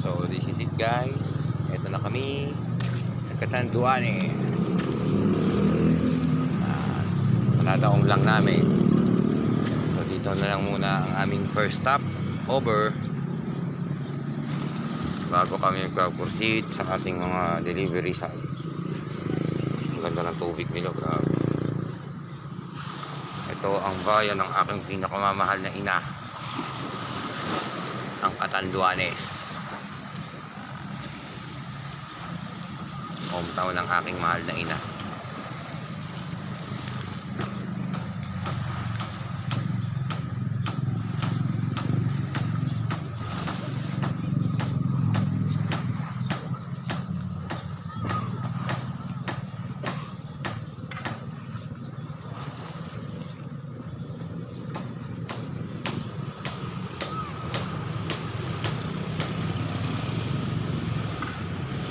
So this is it guys. Ito na kami sa Catanduanes. Paladaong lang namin. So dito na lang muna ang aming first stop over bago kami mag-proceed sa ating mga delivery site. Ang ganda ng tubig nila, grabe. Ito ang bayan ng aking pinakamamahal na ina, ang Catanduanes, hometown ng aking mahal na ina.